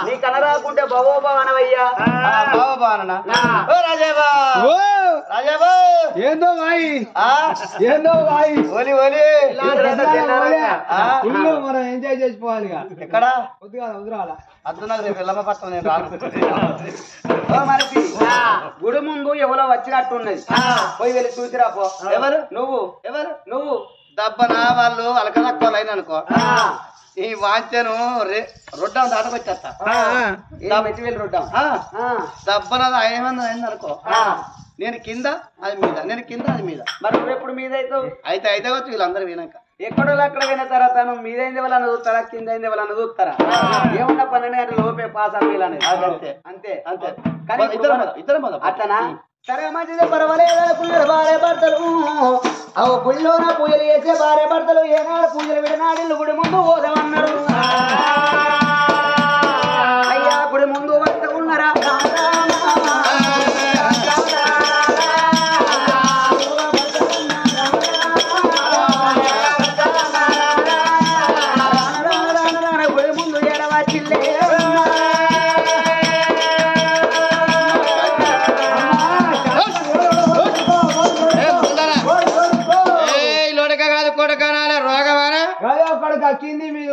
నీ కనరాకుంటే బవో భవనవయ్యా బావ బావనా ఓ రాజేవా ఓ రాజేవా ఏందో వాయి ఏందో వాయి ఓలి ఓలి ఫుల్ మనం ఎంజాయ్ చేసిపోవాలిగా ఎక్కడ కొద్దిగా వదిరాలా అద్దు నాకు రేపు వెళ్ళమ్మ పట్టం నేను రాను మనిషి గుడి ముందు ఎవరో వచ్చినట్టున్నది పోయి వెళ్ళి చూసిరా పో ఎవరు నువ్వు ఎవరు నువ్వు దబ్బనా వాళ్ళు అలకలక్కలైన అనుకో ఈ వాంచను రొడ్డం దాటకొచ్చేస్తా మెట్టి వెళ్ళి రొడ్డాం దబ్బన ఏమన్నా అయింది అనుకో నేను కింద అది మీద నేను కింద అది మీద మరి నువ్వు ఎప్పుడు మీద అయితే అయితే వచ్చు వీళ్ళందరూ వినాక ఎక్కడో అక్కడ విన తర్వాత నువ్వు మీదైంది వాళ్ళని చూస్తారా కింద అయింది వాళ్ళని చూస్తారా ఏమన్నా 12 గంటల లోపే పాస్ అవ్వాలనేది అంతే అంతే అంతే కానీ ఇద్దరు అట్లనా సరే మంచిది పర్వాలేదు అనుకున్నారు భార్య భర్తలు అవు గుళ్ళోన పూజలు చేసే భార్య భర్తలు ఏనాడు పూజలు విడనాడిల్లు గుడి ముందు పోదామన్నారు అయ్యా గుడి ముందు వస్త ఉన్నారా గుడి ముందు ఎడవచ్చిల్లే కింది మీద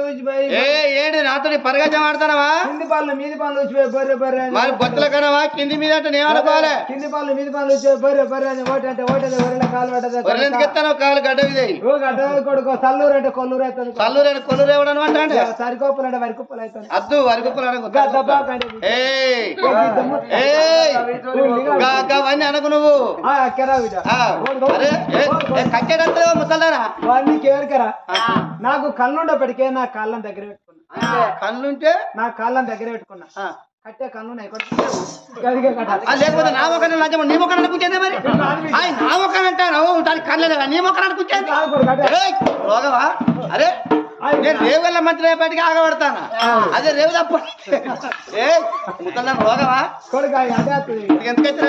ఏంటి నాతో పరిగెత్తం ఆడతానవా కింది పళ్ళు మీది పనులు వచ్చిపోయి బర్రె బర్రె మరి బొత్తుల కనవా కింది మీద అంటే నేమనుకోవాలి కింది పళ్ళు మీది పనులు వచ్చాయి బర్రె బర్రె అని ఓటు అంటే వరల కాలు పడ్డది ఎందుకు ఎత్తాను కాలు గడ్డ మీద ఓ గడ్డ కొడుకో సల్లూరు అంటే కొల్లూరు అవుతుంది కొల్లూరు ఎవడను అంటే సరికొప్పులు అంటే వరికుప్పలు అవుతుంది అద్దు వరకుప్పలు అవన్నీ అనకు నువ్వు కట్టేటట్టు ముసలారా వాడికి ఎవరికరా నాకు కళ్ళుండప్పటికే నా కాళ్ళని దగ్గర పెట్టుకున్నా కళ్ళుంటే నా కాళ్ళని దగ్గర పెట్టుకున్నా కట్టే కళ్ళు లేకపోతే నా మొక్కని లంచం నీ మొక్కని అనుకుంటే మరి నా మొక్కని అంటాను దానికి కళ్ళలేదా నీ మొక్కని అనుకుంటే రోగవా అరే నేను రేవు వెళ్ళ మంత్రి అయ్యేపటికి ఆగబడతాను అదే రేవు తప్ప ముసలి రోగవా ఎందుకైతే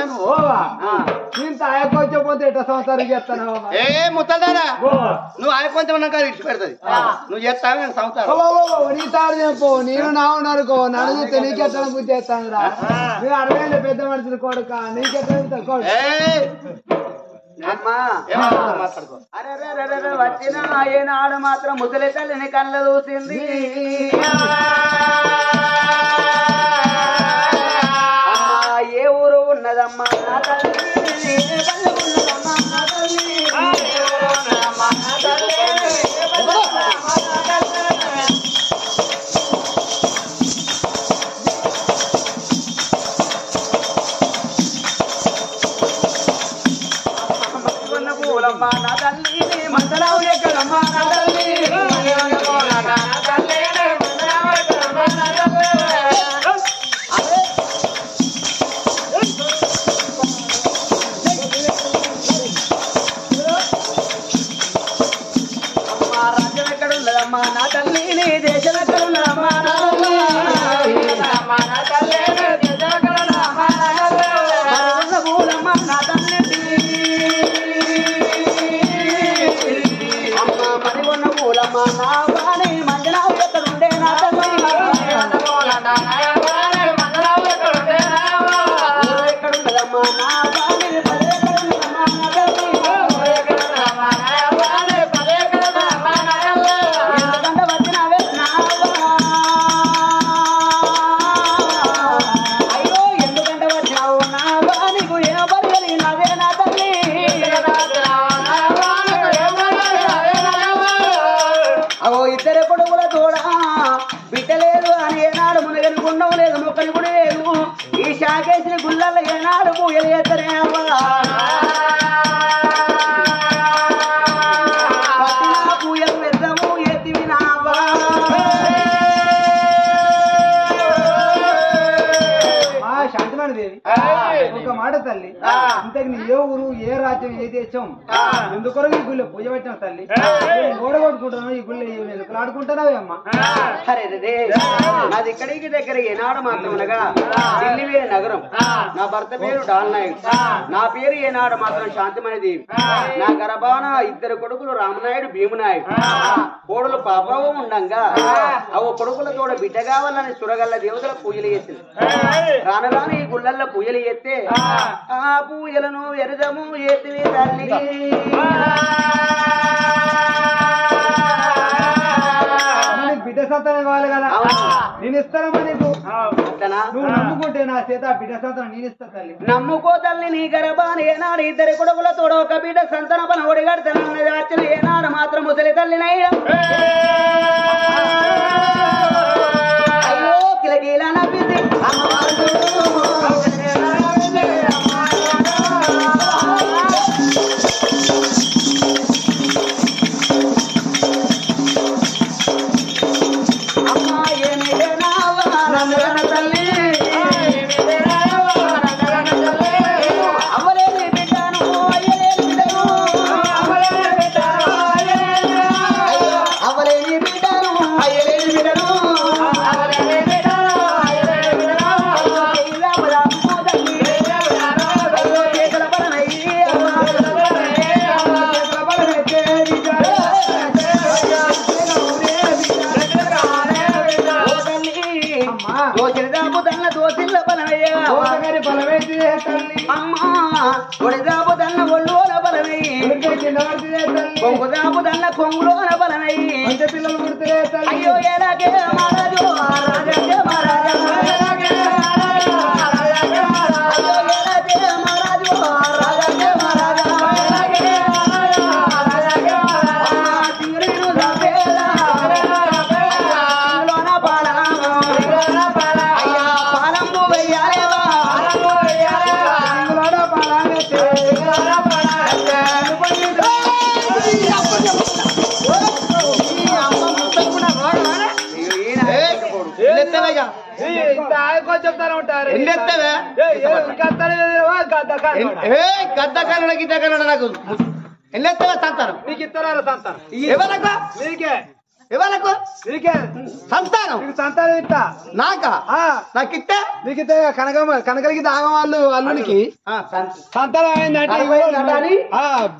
ఇంత ఆయకొచ్చపోతే ఎట్లా సంవత్సరం చేస్తాను ఏ ముసల్దారా నువ్వు ఆయకొంచెం ఉన్నాక ఇచ్చి పెడుతుంది నువ్వు చేస్తావు నేను సంవత్సరం చెప్పు నేను నా ఉన్నారుకో నన్ను నీకెట్లా బుద్ధి చేస్తాను రా నువ్వు 60 ఏళ్ళ పెద్ద మనుషులు కొడుక నీకెట్లా కొడుకు అరే వచ్చిన ఏనాడు మాత్రం ముసలి తల్లిని కళ్ళ చూసింది అమ్మా ఏ ఊరు ఉన్నదమ్మా నా తల్లి ఉన్నదమ్మా నా తల్లి పూలమ్మా నా తల్లి మందరావు ఎక్కడమ్మా నా తల్లి అమ్మా రాజ్యం ఎక్కడ ఉన్నదమ్మా నా తల్లి నీ దేశం ఎక్కడ ఉన్నదమ్మా నా తల్లి నా తల్లి దేశం ఎక్కడ ఉన్నదమ్మా నా పూలమ్మా నా తల్లి పూలమ్మా నా వాణి మంజనావు ఎక్కడుండే నా తల్లి ఎక్కడుండదమ్మా నా వాణి ఎక్కడుండదమ్మా నా తల్లి ఎందుకంటే వచ్చినవే అయ్యో ఎందుకంటే వచ్చినావు నా వాణికు ఏ బరి నవే నా తల్లి అవో ఇద్దరు కొడుకుల తోడా బిడ్డలేదు అని ఏనాడు మునగని గుండం లేదు మొక్కని కూడా లేదు ఈ శాకేసిన గుళ్ళల్లో ఏనాడు పూజలు చేస్తనే పూజలు పెద్దము ఎత్తివి నావా శాంతిమాని దేవి ఒక మాట తల్లి ఇంతకు నీ ఏ ఊరు ఏ రాజ్యం ఏ దేశం ఎందుకొరకు ఈ గుళ్ళో పూజ పెట్టిన తల్లి ఓడగొట్టుకుంటున్నావు ఈ గుళ్ళో ఎలుకలు ఆడుకుంటున్నావే అమ్మ అరే నాది ఇక్కడికి దగ్గర ఏనాడు మాత్రం అనగా ఢిల్లీ నగరం నా భర్త పేరు డాల్ నాయుడు నా పేరు ఏనాడు మాత్రం శాంతిమణి దేవి నా గర్భాన ఇద్దరు కొడుకులు రామనాయుడు భీమనాయుడు కోడలు పాపం ఉండంగా అవ కొడుకులతో బిడ్డ కావాలని సురగల్ల దేవతల పూజలు చేసింది రాను రాను ఈ గుళ్ళల్లో పూజలు చేస్తే ఆ పూజలను ఎరుదము ఏతివి తల్లి బిడ్డ సంతానం కావాలి కదా నేను ఇస్తానమ్మా నీకు నువ్వు నమ్ముకుంటే నా చేత బిడ్డ సంతానం నేను ఇస్తా తల్లి నమ్ముకో తల్లి నీ గర్భాన్ని ఏనాడు ఇద్దరి కొడుకులతో ఒక బిడ్డ సంతాన పని ఒడిగడతానన్నది వచ్చిన ఏనాడు మాత్రం ముసలి తల్లినయ్యా అయ్యో కిలకీలా నవ్వింది అమ్మవారు కొంగుదాపుదన్న కొంగులోన బలమై పిల్లలు పుడితే అయ్యో ఎలాగే మహారాజు రాజే మహారాజా చెప్తానే ఉంటారు గద్దకాల గిద్దకాల నాకు ఎల్లెత్తవా సంతానం నీకు ఇస్తారా సంతానం ఎవరకు నీకే ఎవరకు నీకే సంతానం నీకు సంతానం ఇస్తా నాకా నాకు ఇస్తే నీకు ఇస్తే కనకలికి దాగం వాళ్ళు అల్లునికి సంతానం అయిందంటే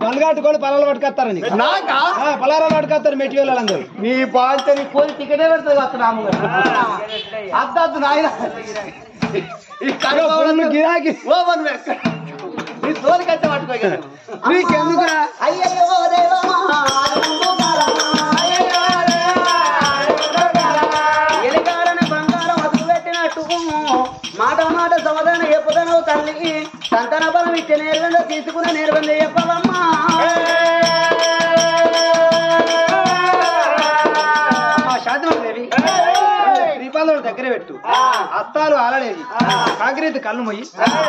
బలగాట్టుకొని పొలాలు పట్టుకొస్తారని నాకా పొలారాలు పట్టుకొస్తారు మెట్టి వెళ్ళాలందరూ నీ బాధ్యత నీ పోయి టికెటే పెడుతుంది వస్తున్నాము అద్దద్దు నాయన గిరాకి నీ తోలికైతే పట్టుకోగలను నీకెందుకురా అయ్యో దేవమా ఎలిగాడని బంగారం అదుపు పెట్టినట్టు మాట మాట సమాధానం చెప్పదను తల్లి సంతాన బలం ఇచ్చే నేర్వంగా తీసుకున్న నేర్వంగా చెప్పవమ్మా శాంతిమదేవి శ్రీపాదుడు దగ్గర పెట్టు అత్తాలు ఆలడేది కాకిరీతి కళ్ళు మొయ్యి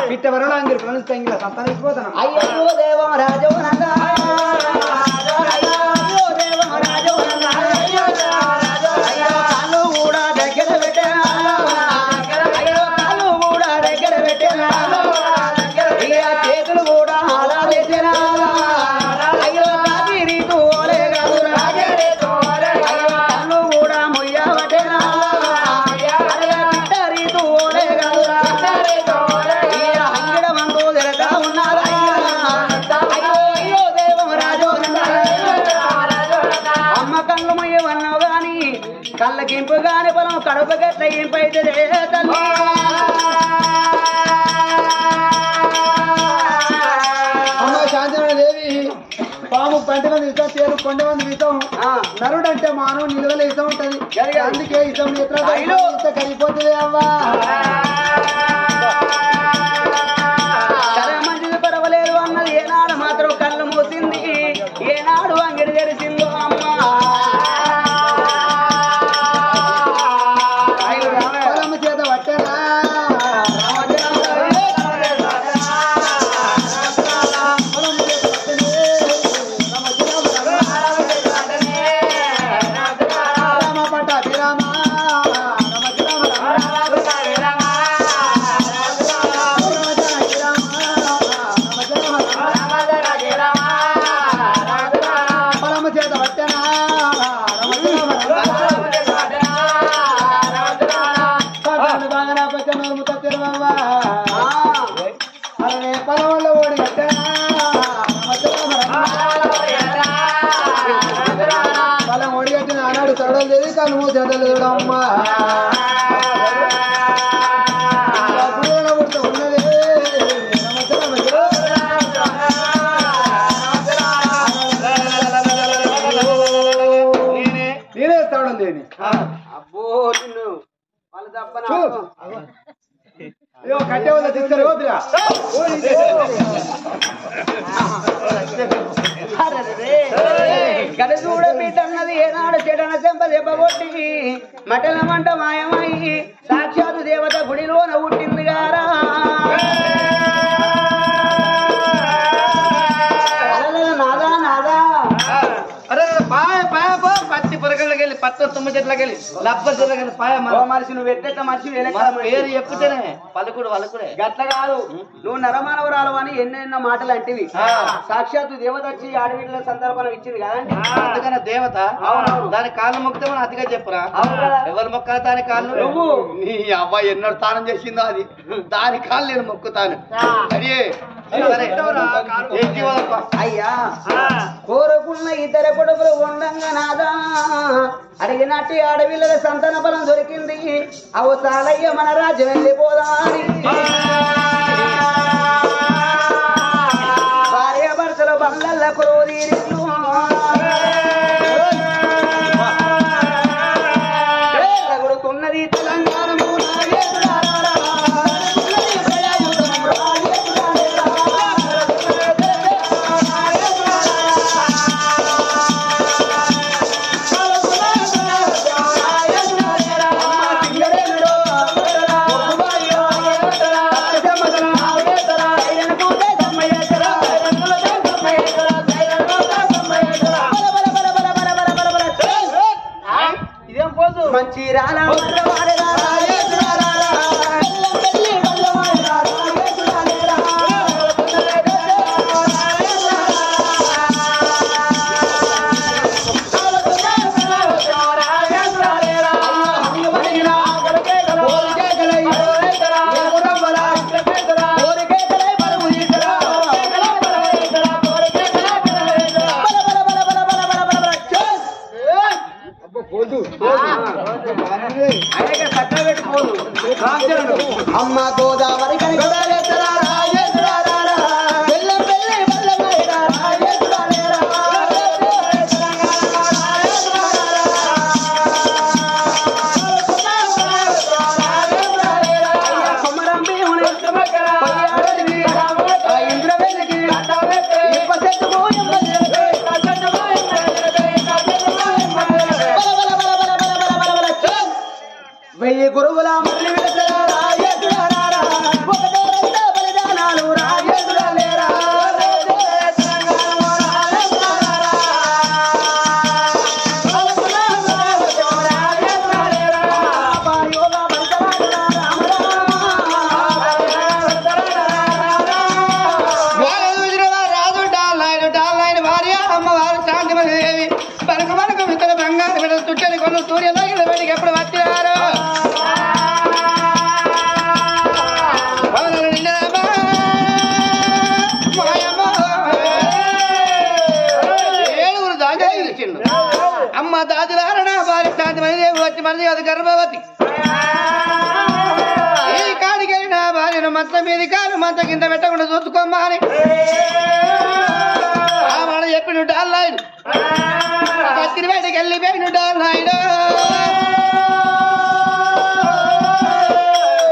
పిట్ట వరలాంగిరి ప్రణిస్తంగిల సంతానం ఇచ్చిపోతాను అయ్యో దేవం రాజవనంగా కూడా దగ్గర పెట్టాను కూడా దగ్గర పెట్టాను చేతులు కూడా అలా పెట్టినా అయ్యో రీతు ఓలే కాదు కళ్ళు కూడా మొయ్యబట్టేనా రీతు ఓలే కాదు అంగడ మందు తిరగా ఉన్నారా అయ్యో దేవం రాజు అమ్మ కళ్ళు మొయ్యవన్నావు గాని కళ్ళకింపు గాని పొలం కడుపు గట్ల ఇంపైతే తల్లి శాంతిమదేవి పాము 10 మంది ఇస్తాం చేరు 10 మంది ఇస్తాం నరుడు అంటే మానవు నిలువలు ఇస్తాం ఉంటది అందుకే ఇస్తాం నేత్ర కరిగిపోతుంది అవ్వా మంచిది పర్వాలేదు అన్నది ఏనాడు మాత్రం కళ్ళు మూసింది ఏనాడు అంగడి తెరిసిందో అమ్మ చేత పట్టారా దేవి కళ్ళు మూసేటలేడమ్మా ఉన్నదే నేనే తాడం లేని అబ్బో నిన్ను వాళ్ళు తప్పన అయ్యో కట్టే వల్ల తీసుకొని వద్దురా గడ చూడ బిడ్డన్నది ఏనాడు చెడన చెంప దెబ్బగొట్టి మటల మంట మాయమై సాక్షాతు దేవత గుడిలోన పుట్టింది గారా నాదా నాదా అరే పాయ పాయ పో పత్తి పొరగలకి వెళ్ళి పత్తి తుమ్మ చెట్లకి వెళ్ళి లబ్బ చెట్లకి పాయ మనిషి నువ్వు ఎట్ట మనిషి పేరు చెప్పుతేనే పలుకుడు వలుకుడే గట్ల కాదు నువ్వు నరమానవరాలు అని ఎన్నెన్నో మాటలు అంటివి సాక్షాత్తు దేవత వచ్చి ఆడవిడ్ల సందర్భం ఇచ్చింది కదండి అందుకని దేవత దాని కాళ్ళు మొక్కితే మనం అతిగా చెప్పురా ఎవరు మొక్కాలి దాని కాళ్ళు నువ్వు నీ అబ్బాయి ఎన్నో తానం చేసిందో అది దాని కాళ్ళు నేను మొక్కుతాను అయ్యా కోరుకున్న ఇతర కొడుకులు ఉండంగా నాదా అడిగినట్టు ఆడవిళ్ళ సంతాన బలం దొరికింది అవు సాలయ్య మన రాజ్యం వెళ్ళిపోదా అని భార్య భర్తల బండ్ల క్రోధీరిట్లు కొడుకున్నది తెలంగాణ మంచి రాలా అమ్మ గోదావరి వెయ్యి గురువుల మళ్ళీ బలిదానాలు రాజేశ్వరలేరా రాజు డాల్ భార్య అమ్మవారు శాంతిమతి దేవి పనక పనక మిత్రుల బంగారు బిడ్డ చుట్టని కొను సూర్యలోకి బయటికి ఎప్పుడు వచ్చినారు ఏడుగురు దాకా గెలిచిండు అమ్మ దాదులారణ భార్య శాంతిమతి దేవి వచ్చి మనది అది గర్భవతి ఈ కాడికి వెళ్ళిన భార్యను మంచం మీది కాలు మంచం కింద పెట్టకుండా చూసుకోమ్మా అని ఆ మాట చెప్పిన డాల్లాయుడు కత్తిని బయటకి వెళ్ళిపోయిన డాల్లాయుడు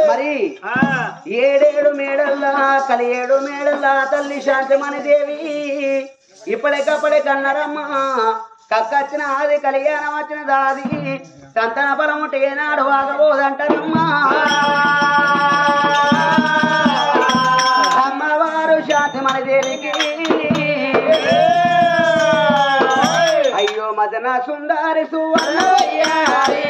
మరి ఏడేడు మేడల్లా కలియేడు మేడల్లా తల్లి శాంతమణి దేవి ఇప్పటికప్పుడే కన్నరమ్మ కక్కచ్చిన ఆది కళ్యాణం వచ్చిన దాది సంతాన బలం ఉంటే ఏనాడు ఆగబోదంటారమ్మా అమ్మవారు శాంతమణి దేవికి అయ్యో మదన సుందరి సువర్ణవయ్యారి